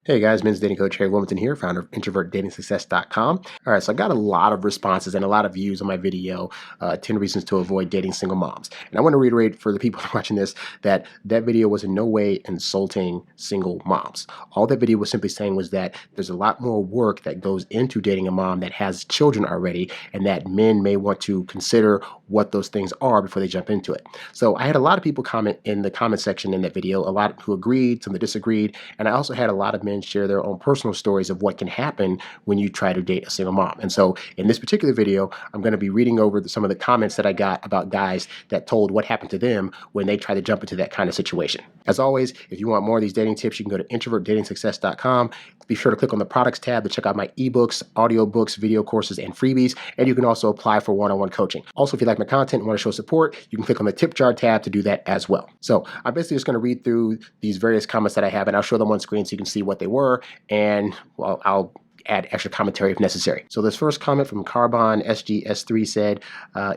Hey guys, men's dating coach Harry Wilmington here, founder of introvertdatingsuccess.com. All right, so I got a lot of responses and a lot of views on my video, 10 reasons to avoid dating single moms. And I want to reiterate for the people watching this that video was in no way insulting single moms. All that video was simply saying was that there's a lot more work that goes into dating a mom that has children already, and that men may want to consider what those things are before they jump into it. So I had a lot of people comment in the comment section in that video, a lot who agreed, some that disagreed, and I also had a lot of men share their own personal stories of what can happen when you try to date a single mom. And so in this particular video, I'm going to be reading over some of the comments that I got about guys that told what happened to them when they try to jump into that kind of situation. As always, if you want more of these dating tips, you can go to introvertdatingsuccess.com. Be sure to click on the products tab to check out my ebooks, audiobooks, video courses, and freebies. And you can also apply for one-on-one coaching. Also, if you like my content and want to show support, you can click on the tip jar tab to do that as well. So I'm basically just going to read through these various comments that I have, and I'll show them on screen so you can see what they were. And well, I'll add extra commentary if necessary. So this first comment from Carbon SGS3 said,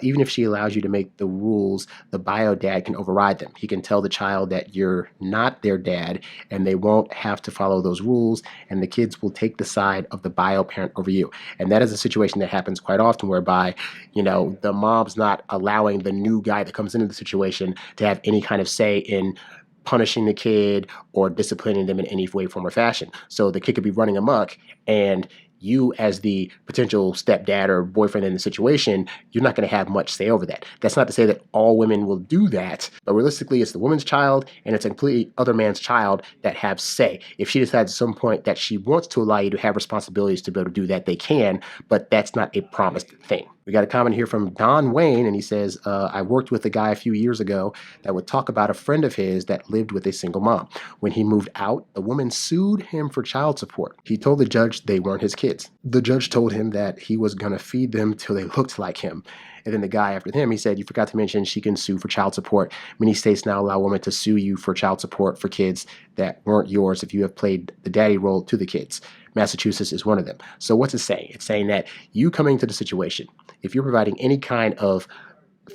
even if she allows you to make the rules, the bio dad can override them. He can tell the child that you're not their dad and they won't have to follow those rules, and the kids will take the side of the bio parent over you. And that is a situation that happens quite often whereby, the mom's not allowing the new guy that comes into the situation to have any kind of say in punishing the kid or disciplining them in any way, form, or fashion. So the kid could be running amok, and you as the potential stepdad or boyfriend in the situation, you're not going to have much say over that. That's not to say that all women will do that, but realistically, it's the woman's child and it's a completely other man's child that have say. If she decides at some point that she wants to allow you to have responsibilities to be able to do that, they can, but that's not a promised thing. We got a comment here from Don Wayne, and he says, I worked with a guy a few years ago that would talk about a friend of his that lived with a single mom. When he moved out, the woman sued him for child support. He told the judge they weren't his kids. The judge told him that he was going to feed them till they looked like him. And then the guy after him, he said, you forgot to mention she can sue for child support. Many states now allow women to sue you for child support for kids that weren't yours if you have played the daddy role to the kids. Massachusetts is one of them. So what's it saying? It's saying that you coming to the situation, if you're providing any kind of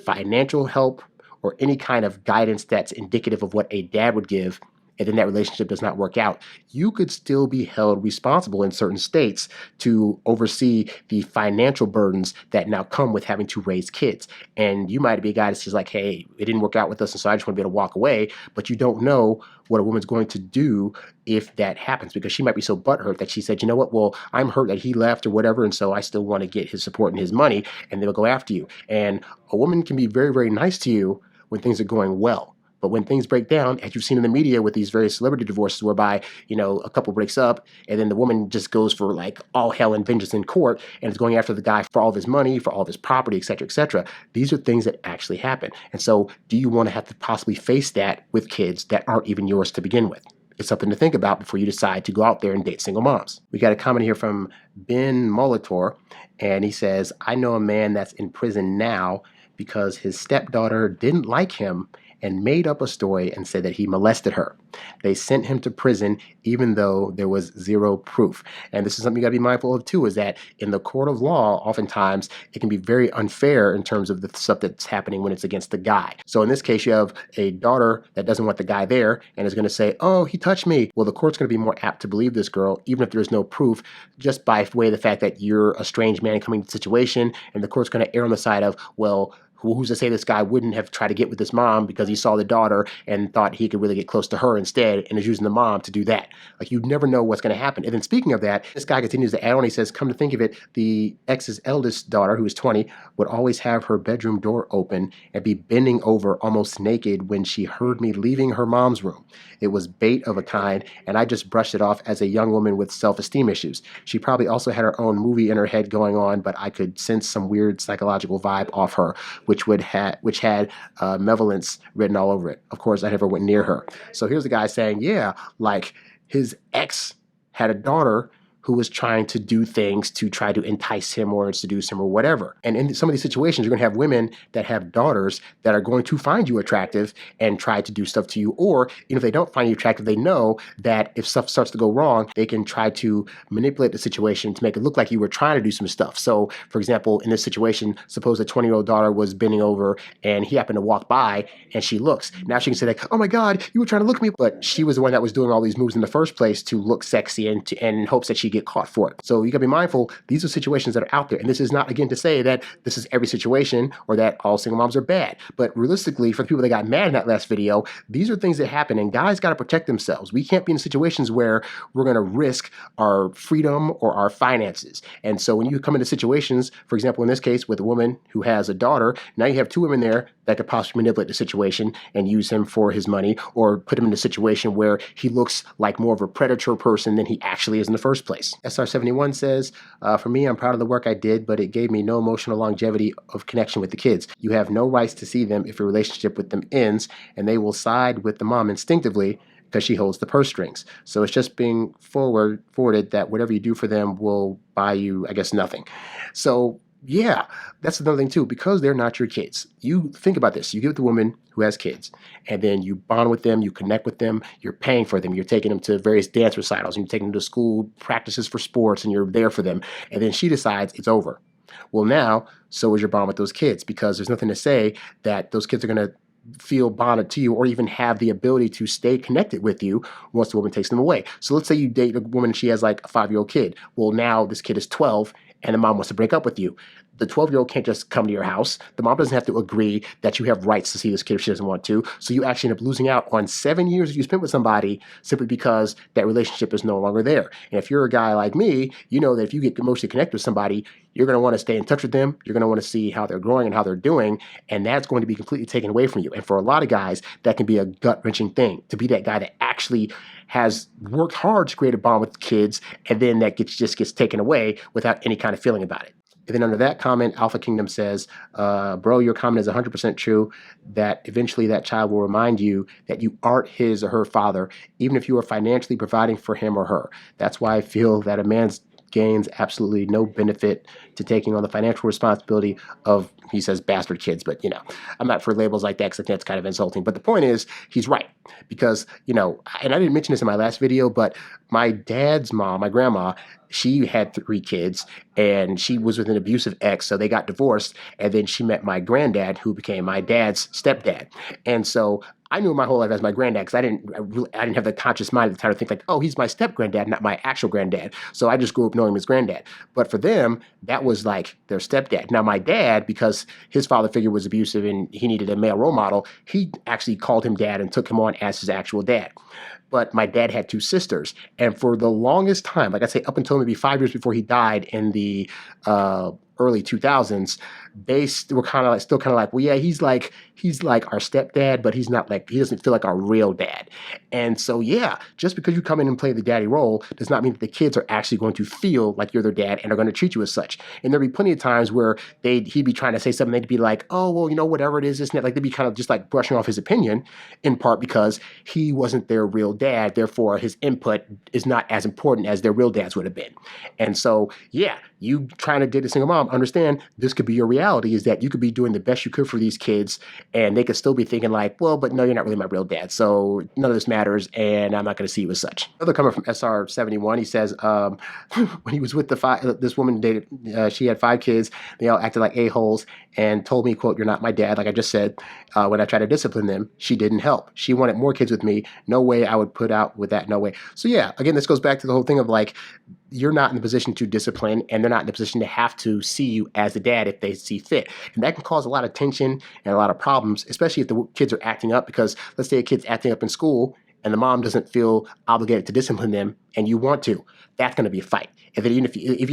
financial help or any kind of guidance that's indicative of what a dad would give, and then that relationship does not work out, you could still be held responsible in certain states to oversee the financial burdens that now come with having to raise kids. And you might be a guy that's just like, hey, it didn't work out with us, and so I just want to be able to walk away. But you don't know what a woman's going to do if that happens, because she might be so butthurt that she said, you know what, well, I'm hurt that he left or whatever, and so I still want to get his support and his money, and they'll go after you. And a woman can be very, very nice to you when things are going well. But when things break down, as you've seen in the media with these various celebrity divorces whereby, a couple breaks up and then the woman just goes for like all hell and vengeance in court and is going after the guy for all of his money, for all of his property, et cetera, et cetera. These are things that actually happen. And so do you want to have to possibly face that with kids that aren't even yours to begin with? It's something to think about before you decide to go out there and date single moms. We got a comment here from Ben Molitor, and he says, I know a man that's in prison now because his stepdaughter didn't like him and made up a story and said that he molested her. They sent him to prison even though there was zero proof. And this is something you got to be mindful of too, is that in the court of law, oftentimes it can be very unfair in terms of the stuff that's happening when it's against the guy. So in this case, you have a daughter that doesn't want the guy there and is going to say, oh, he touched me. Well, the court's going to be more apt to believe this girl, even if there's no proof, just by way of the fact that you're a strange man coming to the situation, and the court's going to err on the side of, well, who's to say this guy wouldn't have tried to get with this mom because he saw the daughter and thought he could really get close to her instead and is using the mom to do that. Like, you never know what's going to happen. And then speaking of that, this guy continues to add on. He says, come to think of it, the ex's eldest daughter, who is 20, would always have her bedroom door open and be bending over almost naked when she heard me leaving her mom's room. It was bait of a kind, and I just brushed it off as a young woman with self-esteem issues. She probably also had her own movie in her head going on, but I could sense some weird psychological vibe off her, which had malevolence written all over it. Of course, I never went near her. So here's the guy saying, yeah, like his ex had a daughter who was trying to do things to try to entice him or seduce him or whatever. And in some of these situations, you're going to have women that have daughters that are going to find you attractive and try to do stuff to you. Or if they don't find you attractive, they know that if stuff starts to go wrong, they can try to manipulate the situation to make it look like you were trying to do some stuff. So, for example, in this situation, suppose a 20-year-old daughter was bending over and he happened to walk by and she looks. Now she can say like, oh my God, you were trying to look at me. But she was the one that was doing all these moves in the first place to look sexy and in hopes that she'd get caught for it. So you gotta be mindful, these are situations that are out there. And this is not, again, to say that this is every situation or that all single moms are bad. But realistically, for the people that got mad in that last video, these are things that happen and guys gotta protect themselves. We can't be in situations where we're gonna risk our freedom or our finances. And so when you come into situations, for example, in this case with a woman who has a daughter, now you have two women there that could possibly manipulate the situation and use him for his money or put him in a situation where he looks like more of a predator person than he actually is in the first place. SR71 says, for me, I'm proud of the work I did, but it gave me no emotional longevity of connection with the kids. You have no rights to see them if your relationship with them ends, and they will side with the mom instinctively because she holds the purse strings. So it's just being forwarded that whatever you do for them will buy you, I guess, nothing. So yeah, that's another thing too, because they're not your kids. You think about this. You give it to a woman who has kids, and then you bond with them, you connect with them, you're paying for them, you're taking them to various dance recitals, and you're taking them to school practices for sports, and you're there for them. And then she decides it's over. Well, now, so is your bond with those kids, because there's nothing to say that those kids are going to feel bonded to you or even have the ability to stay connected with you once the woman takes them away. So let's say you date a woman and she has like a 5-year-old kid. Well, now this kid is 12 and the mom wants to break up with you. The 12-year-old can't just come to your house. The mom doesn't have to agree that you have rights to see this kid if she doesn't want to. So you actually end up losing out on 7 years that you spent with somebody simply because that relationship is no longer there. And if you're a guy like me, you know that if you get emotionally connected with somebody, you're going to want to stay in touch with them. You're going to want to see how they're growing and how they're doing. And that's going to be completely taken away from you. And for a lot of guys, that can be a gut-wrenching thing, to be that guy that actually has worked hard to create a bond with kids, and then that just gets taken away without any kind of feeling about it. And then under that comment, Alpha Kingdom says, bro, your comment is 100% true, that eventually that child will remind you that you aren't his or her father, even if you are financially providing for him or her. That's why I feel that a man's gains absolutely no benefit to taking on the financial responsibility of, he says, bastard kids. But, I'm not for labels like that because I think that's kind of insulting. But the point is, he's right. Because, and I didn't mention this in my last video, but my dad's mom, my grandma, she had 3 kids and she was with an abusive ex. So they got divorced. And then she met my granddad, who became my dad's stepdad. And so I knew my whole life as my granddad because I didn't have the conscious mind at the time to think like, oh, he's my step granddad, not my actual granddad. So I just grew up knowing him as granddad. But for them, that was like their stepdad. Now my dad, because his father figure was abusive and he needed a male role model, he actually called him dad and took him on as his actual dad. But my dad had 2 sisters. And for the longest time, like I say, up until maybe 5 years before he died in the early 2000s, they were still kind of like, well, yeah, he's like our stepdad, but he's not like, he doesn't feel like our real dad. And so, yeah, just because you come in and play the daddy role does not mean that the kids are actually going to feel like you're their dad and are going to treat you as such. And there'll be plenty of times where he'd be trying to say something, they'd be like, oh, well, whatever it is, this and that. Like they'd be kind of just like brushing off his opinion, in part because he wasn't their real dad. Therefore, his input is not as important as their real dads would have been. And so, yeah, you trying to date a single mom, understand this could be your reality, is that you could be doing the best you could for these kids and they could still be thinking like, well, but no, you're not really my real dad. So none of this matters and I'm not going to see you as such. Another comment from SR71, he says, when he was with this woman dated, she had 5 kids. They all acted like a-holes and told me, quote, you're not my dad. Like I just said, when I tried to discipline them, she didn't help. She wanted more kids with me. No way I would put out with that. No way. So yeah, again, this goes back to the whole thing of like, you're not in the position to discipline and they're not in the position to have to see you as a dad if they see fit. And that can cause a lot of tension and a lot of problems, especially if the kids are acting up, because let's say a kid's acting up in school and the mom doesn't feel obligated to discipline them and you want to, that's going to be a fight. And then even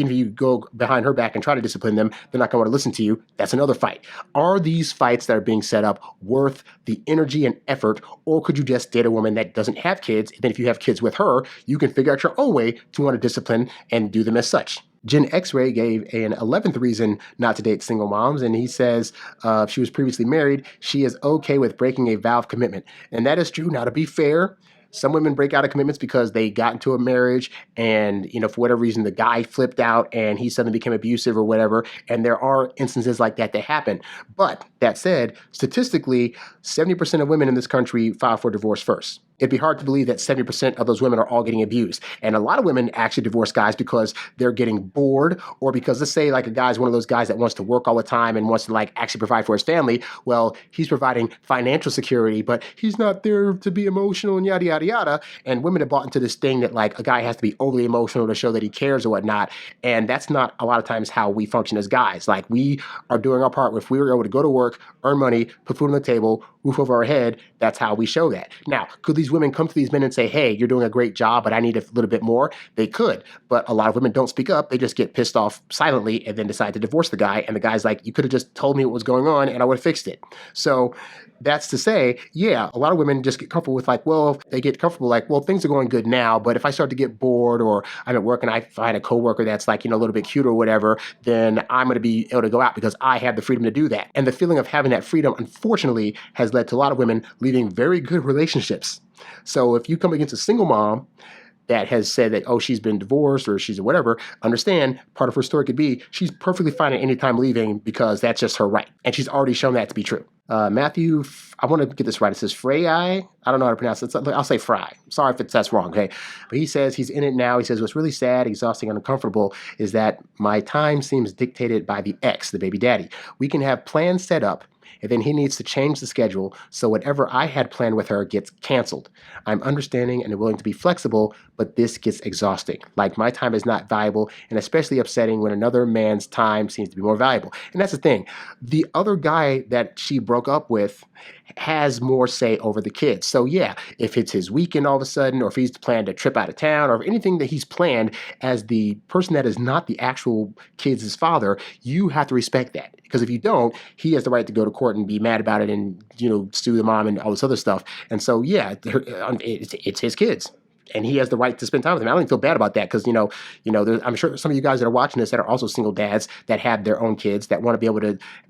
if you go behind her back and try to discipline them, they're not going to want to listen to you. That's another fight. Are these fights that are being set up worth the energy and effort, or could you just date a woman that doesn't have kids? And then if you have kids with her, you can figure out your own way to want to discipline and do them as such. Jen X-Ray gave an 11th reason not to date single moms, and he says if she was previously married, she is okay with breaking a vow of commitment. And that is true. Now, to be fair, Some women break out of commitments because they got into a marriage and, for whatever reason, the guy flipped out and he suddenly became abusive or whatever. And there are instances like that happen. But that said, statistically, 70% of women in this country file for divorce first. It'd be hard to believe that 70% of those women are all getting abused. And a lot of women actually divorce guys because they're getting bored, or because, let's say, like, a guy's one of those guys that wants to work all the time and wants to, like, actually provide for his family. Well, he's providing financial security, but he's not there to be emotional and yada, yada, yada. And women have bought into this thing that, like, a guy has to be overly emotional to show that he cares or whatnot. And that's not a lot of times how we function as guys. Like, we are doing our part. If we were able to go to work, earn money, put food on the table, roof over our head, that's how we show that. Now, could these women come to these men and say, hey, you're doing a great job, but I need a little bit more? They could, but a lot of women don't speak up. They just get pissed off silently and then decide to divorce the guy. And the guy's like, you could have just told me what was going on and I would have fixed it. So that's to say, yeah, a lot of women just get comfortable with, like, well, they get comfortable like, well, things are going good now, but if I start to get bored or I'm at work and I find a coworker that's, like, a little bit cute or whatever, then I'm going to be able to go out because I have the freedom to do that. And the feeling of having that freedom, unfortunately, has led to a lot of women leaving very good relationships. So if you come against a single mom that has said that, oh, she's been divorced or she's whatever, understand part of her story could be she's perfectly fine at any time leaving because that's just her right. And she's already shown that to be true. Matthew, I want to get this right. It says Frey. I don't know how to pronounce it. I'll say Fry. Sorry if that's wrong, okay? But he says he's in it now. He says what's really sad, exhausting, and uncomfortable is that my time seems dictated by the ex, the baby daddy. We can have plans set up, and then he needs to change the schedule, so whatever I had planned with her gets canceled. I'm understanding and willing to be flexible, but this gets exhausting. Like, my time is not valuable, and especially upsetting when another man's time seems to be more valuable. And that's the thing. The other guy that she broke up with has more say over the kids. So yeah, if it's his weekend all of a sudden, or if he's planned a trip out of town, or anything that he's planned as the person that is not the actual kids' father, you have to respect that. Because if you don't, he has the right to go to court and be mad about it and, sue the mom and all this other stuff. And so, yeah, it's his kids. And he has the right to spend time with them. I don't even feel bad about that because, I'm sure some of you guys that are watching this that are also single dads that have their own kids that want to be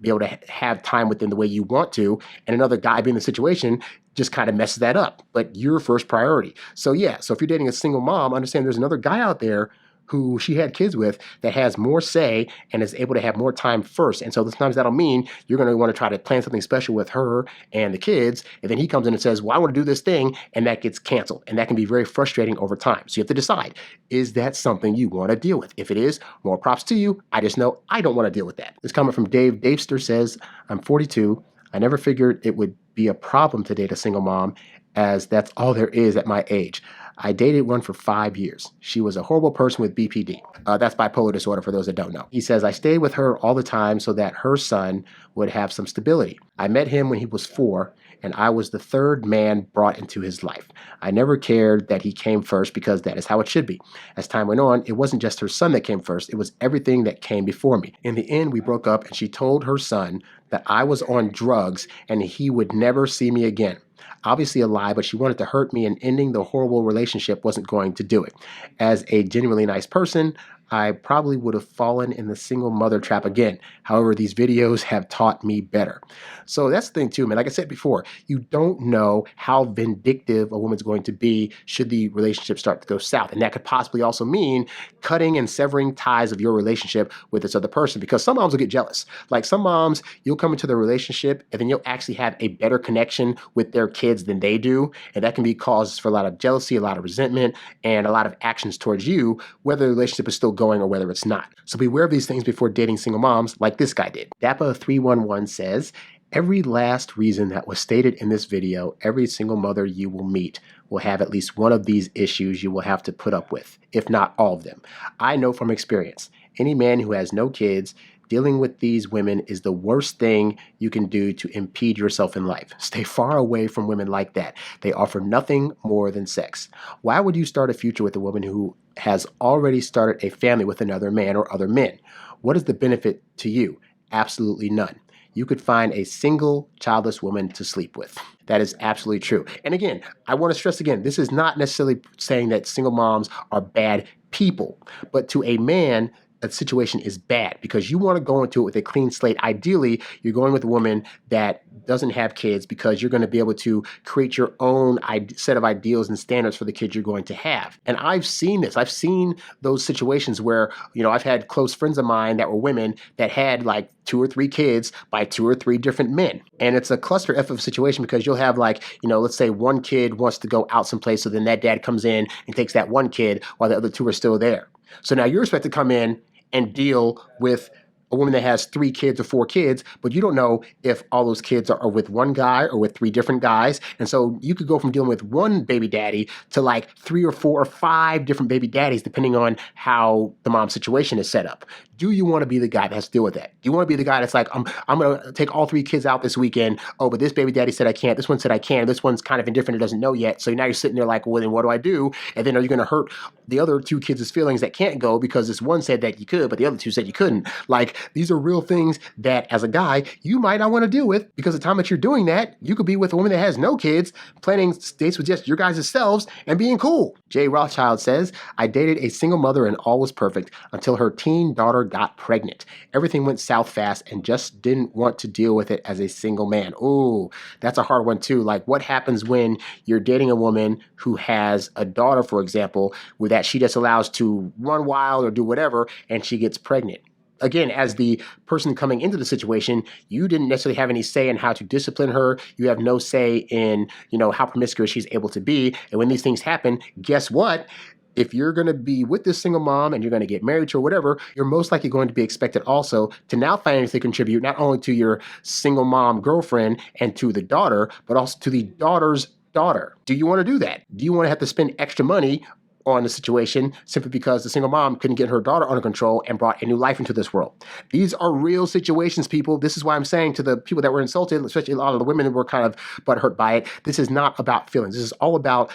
able to have time with them the way you want to. And another guy being in the situation just kind of messes that up. But you're first priority. So, yeah. So if you're dating a single mom, understand there's another guy out there who she had kids with that has more say and is able to have more time first. And so sometimes that'll mean you're going to want to try to plan something special with her and the kids. And then he comes in and says, well, I want to do this thing. And that gets canceled. And that can be very frustrating over time. So you have to decide, is that something you want to deal with? If it is, more props to you. I just know I don't want to deal with that. This comment from Dave. Davester says, I'm 42. I never figured it would be a problem to date a single mom, as that's all there is at my age. I dated one for 5 years. She was a horrible person with BPD. That's bipolar disorder for those that don't know. He says, I stayed with her all the time so that her son would have some stability. I met him when he was 4, and I was the third man brought into his life. I never cared that he came first because that is how it should be. As time went on, it wasn't just her son that came first. It was everything that came before me. In the end, we broke up, and she told her son that I was on drugs and he would never see me again. Obviously a lie, but she wanted to hurt me, and ending the horrible relationship wasn't going to do it. As a genuinely nice person, I probably would have fallen in the single mother trap again. However, these videos have taught me better. So that's the thing too, man. Like I said before, you don't know how vindictive a woman's going to be should the relationship start to go south. And that could possibly also mean cutting and severing ties of your relationship with this other person, because some moms will get jealous. Like, some moms, you'll come into the relationship and then you'll actually have a better connection with their kids than they do. And that can be causes for a lot of jealousy, a lot of resentment, and a lot of actions towards you, whether the relationship is still going or whether it's not. So beware of these things before dating single moms like this guy did. Dappa311 says, every last reason that was stated in this video, every single mother you will meet will have at least one of these issues you will have to put up with, if not all of them. I know from experience, any man who has no kids, dealing with these women is the worst thing you can do to impede yourself in life. Stay far away from women like that. They offer nothing more than sex. Why would you start a future with a woman who has already started a family with another man or other men? What is the benefit to you? Absolutely none. You could find a single childless woman to sleep with. That is absolutely true. And again, I want to stress again, this is not necessarily saying that single moms are bad people, but to a man, a situation is bad because you want to go into it with a clean slate. Ideally, you're going with a woman that doesn't have kids because you're going to be able to create your own set of ideals and standards for the kids you're going to have. And I've seen this. I've seen those situations where, I've had close friends of mine that were women that had like 2 or 3 kids by 2 or 3 different men. And it's a cluster F of a situation because you'll have like, let's say one kid wants to go out someplace. So then that dad comes in and takes that one kid while the other 2 are still there. So now you're expected to come in and deal with a woman that has 3 kids or 4 kids, but you don't know if all those kids are with one guy or with 3 different guys. And so you could go from dealing with one baby daddy to like 3 or 4 or 5 different baby daddies, depending on how the mom's situation is set up. Do you want to be the guy that has to deal with that? Do you want to be the guy that's like, I'm going to take all 3 kids out this weekend. Oh, but this baby daddy said I can't. This one said I can. This one's kind of indifferent and doesn't know yet. So now you're sitting there like, well, then what do I do? And then are you going to hurt the other 2 kids' feelings that can't go because this one said that you could, but the other 2 said you couldn't? Like, these are real things that as a guy, you might not want to deal with because the time that you're doing that, you could be with a woman that has no kids, planning dates with just your guys' selves and being cool. Jay Rothschild says, I dated a single mother and all was perfect until her teen daughter got pregnant. Everything went south fast and just didn't want to deal with it as a single man. Ooh, that's a hard one too. Like, what happens when you're dating a woman who has a daughter, for example, with that she just allows to run wild or do whatever, and she gets pregnant? Again, as the person coming into the situation, you didn't necessarily have any say in how to discipline her. You have no say in, how promiscuous she's able to be. And when these things happen, guess what? If you're going to be with this single mom and you're going to get married to her or whatever, you're most likely going to be expected also to now financially contribute not only to your single mom girlfriend and to the daughter, but also to the daughter's daughter. Do you want to do that? Do you want to have to spend extra money on the situation simply because the single mom couldn't get her daughter under control and brought a new life into this world? These are real situations, people. This is why I'm saying to the people that were insulted, especially a lot of the women that were kind of butthurt by it, this is not about feelings. This is all about,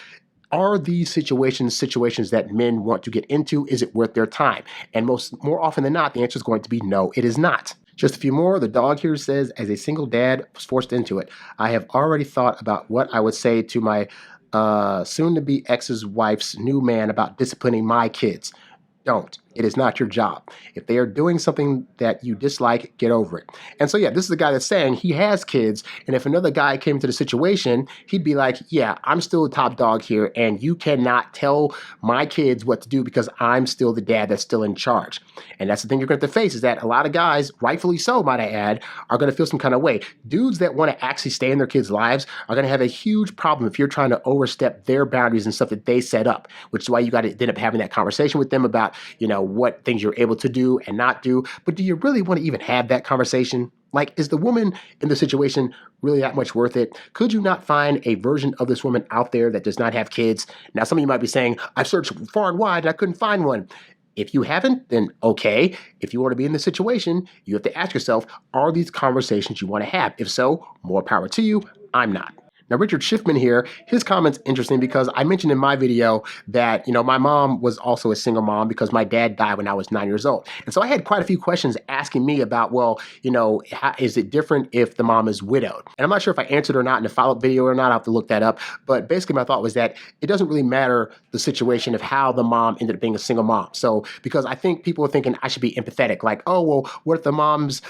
are these situations that men want to get into? Is it worth their time? And more often than not, the answer is going to be no, it is not. Just a few more. The dog here says, as a single dad was forced into it, I have already thought about what I would say to my soon-to-be ex's wife's new man about disciplining my kids. Don't. It is not your job. If they are doing something that you dislike, get over it. And so, yeah, this is the guy that's saying he has kids. And if another guy came into the situation, he'd be like, yeah, I'm still the top dog here. And you cannot tell my kids what to do because I'm still the dad that's still in charge. And that's the thing you're going to have to face, is that a lot of guys, rightfully so, might I add, are going to feel some kind of way. Dudes that want to actually stay in their kids' lives are going to have a huge problem if you're trying to overstep their boundaries and stuff that they set up, which is why you got to end up having that conversation with them about, what things you're able to do and not do. But do you really want to even have that conversation? Like, is the woman in the situation really that much worth it? Could you not find a version of this woman out there that does not have kids? Now, some of you might be saying, I've searched far and wide and I couldn't find one. If you haven't, then okay. If you want to be in this situation, you have to ask yourself, are these conversations you want to have? If so, more power to you. I'm not. Now, Richard Schiffman here, his comment's interesting because I mentioned in my video that, my mom was also a single mom because my dad died when I was 9 years old. And so I had quite a few questions asking me about, how, is it different if the mom is widowed? And I'm not sure if I answered or not in a follow-up video or not. I'll have to look that up. But basically my thought was that it doesn't really matter the situation of how the mom ended up being a single mom. So, because I think people are thinking I should be empathetic, like, oh, well, what if the mom's,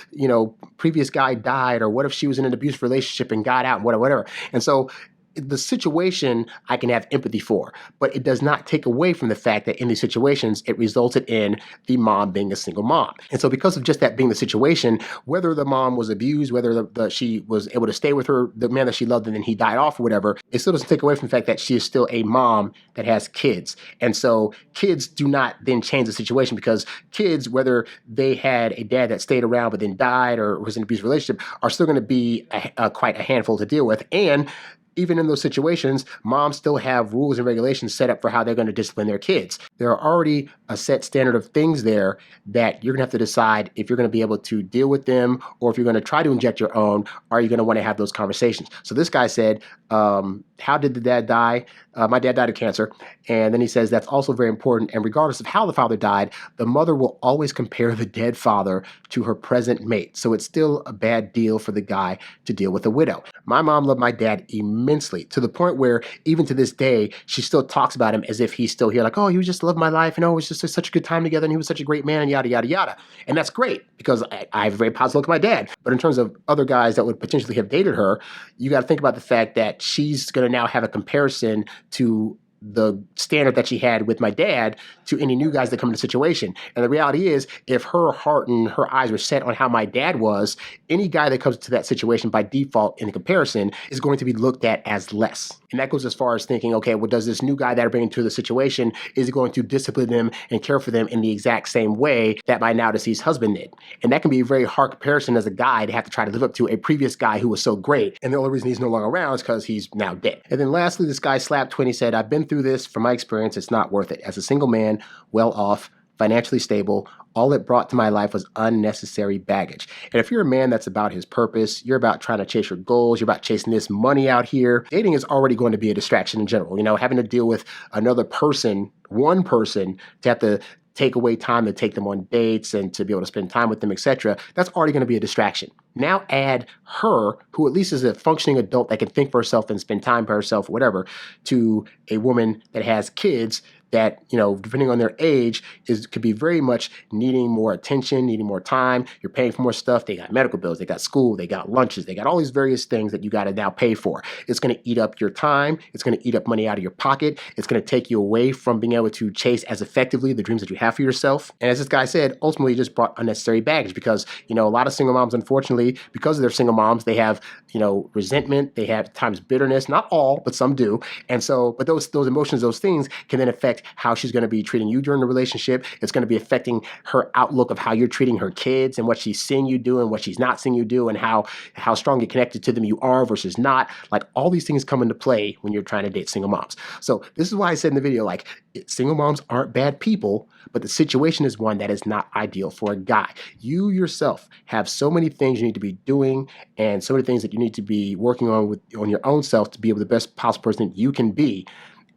previous guy died, or what if she was in an abusive relationship and got out, and whatever. And so the situation I can have empathy for, but it does not take away from the fact that in these situations, it resulted in the mom being a single mom. And so because of just that being the situation, whether the mom was abused, whether she was able to stay with the man that she loved and then he died off or whatever, it still doesn't take away from the fact that she is still a mom that has kids. And so kids do not then change the situation, because kids, whether they had a dad that stayed around but then died or was in an abusive relationship, are still going to be quite a handful to deal with. And even in those situations, moms still have rules and regulations set up for how they're going to discipline their kids. There are already a set standard of things there that you're going to have to decide if you're going to be able to deal with them, or if you're going to try to inject your own, are you going to want to have those conversations? So this guy said, how did the dad die? My dad died of cancer. And then he says that's also very important. And regardless of how the father died, the mother will always compare the dead father to her present mate. So it's still a bad deal for the guy to deal with a widow. My mom loved my dad immensely. immensely, to the point where even to this day, she still talks about him as if he's still here. Like, oh, he was just the love of my life. And oh, it was just such a good time together. And he was such a great man, and yada, yada, yada. And that's great because I have a very positive look at my dad. But in terms of other guys that would potentially have dated her, you got to think about the fact that she's going to now have a comparison to the standard that she had with my dad to any new guys that come into the situation. And the reality is, if her heart and her eyes were set on how my dad was, any guy that comes to that situation by default in the comparison is going to be looked at as less. And that goes as far as thinking, okay, well, does this new guy that I bring into the situation, is he going to discipline them and care for them in the exact same way that my now deceased husband did? And that can be a very hard comparison as a guy to have to try to live up to a previous guy who was so great. And the only reason he's no longer around is because he's now dead. And then lastly, this guy Slap 20 said, I've been through this. From my experience, it's not worth it. As a single man, well off, financially stable, all it brought to my life was unnecessary baggage. And if you're a man that's about his purpose, you're about trying to chase your goals, you're about chasing this money out here, dating is already going to be a distraction in general. You know, having to deal with another person, one person, to have to take away time to take them on dates and to be able to spend time with them, etc., that's already going to be a distraction. Now add her, who at least is a functioning adult that can think for herself and spend time for herself or whatever, to a woman that has kids that, you know, depending on their age, could be very much needing more attention, needing more time. You're paying for more stuff. They got medical bills, they got school, they got lunches, they got all these various things that you got to now pay for. It's going to eat up your time. It's going to eat up money out of your pocket. It's going to take you away from being able to chase as effectively the dreams that you have for yourself. And as this guy said, ultimately, it just brought unnecessary baggage because, you know, a lot of single moms, unfortunately, because of their single moms, they have, you know, resentment, they have at times bitterness, not all, but some do. And so, but those emotions, those things can then affect how she's going to be treating you during the relationship. It's going to be affecting her outlook of how you're treating her kids and what she's seeing you do and what she's not seeing you do and how strongly connected to them you are versus not. Like, all these things come into play when you're trying to date single moms. So this is why I said in the video, like, single moms aren't bad people, but the situation is one that is not ideal for a guy. You yourself have so many things you need to be doing and so many things that you need to be working on on your own self to be the best possible person you can be.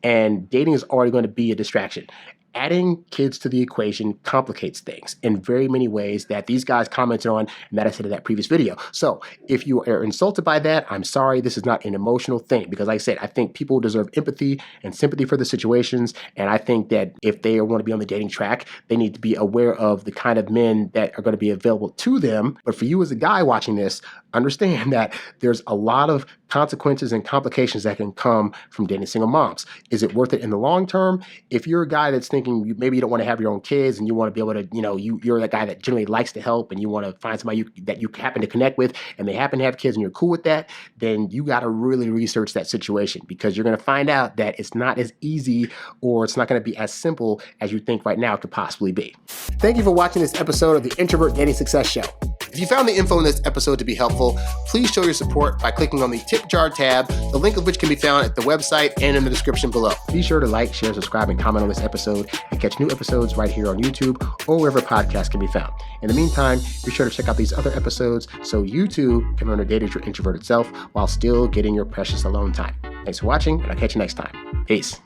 And dating is already going to be a distraction. Adding kids to the equation complicates things in very many ways that these guys commented on and that I said in that previous video. So if you are insulted by that, I'm sorry. This is not an emotional thing because, like I said, I think people deserve empathy and sympathy for the situations. And I think that if they want to be on the dating track, they need to be aware of the kind of men that are going to be available to them. But for you as a guy watching this, understand that there's a lot of consequences and complications that can come from dating single moms. Is it worth it in the long term? If you're a guy that's thinking maybe you don't want to have your own kids and you want to be able to, you know, you're that guy that generally likes to help and you want to find somebody that you happen to connect with and they happen to have kids and you're cool with that, then you got to really research that situation because you're going to find out that it's not as easy or it's not going to be as simple as you think right now it could possibly be. Thank you for watching this episode of the Introvert Dating Success Show. If you found the info in this episode to be helpful, please show your support by clicking on the tip jar tab, the link of which can be found at the website and in the description below. Be sure to like, share, subscribe, and comment on this episode and catch new episodes right here on YouTube or wherever podcasts can be found. In the meantime, be sure to check out these other episodes so you too can learn to date as your introverted self while still getting your precious alone time. Thanks for watching, and I'll catch you next time. Peace.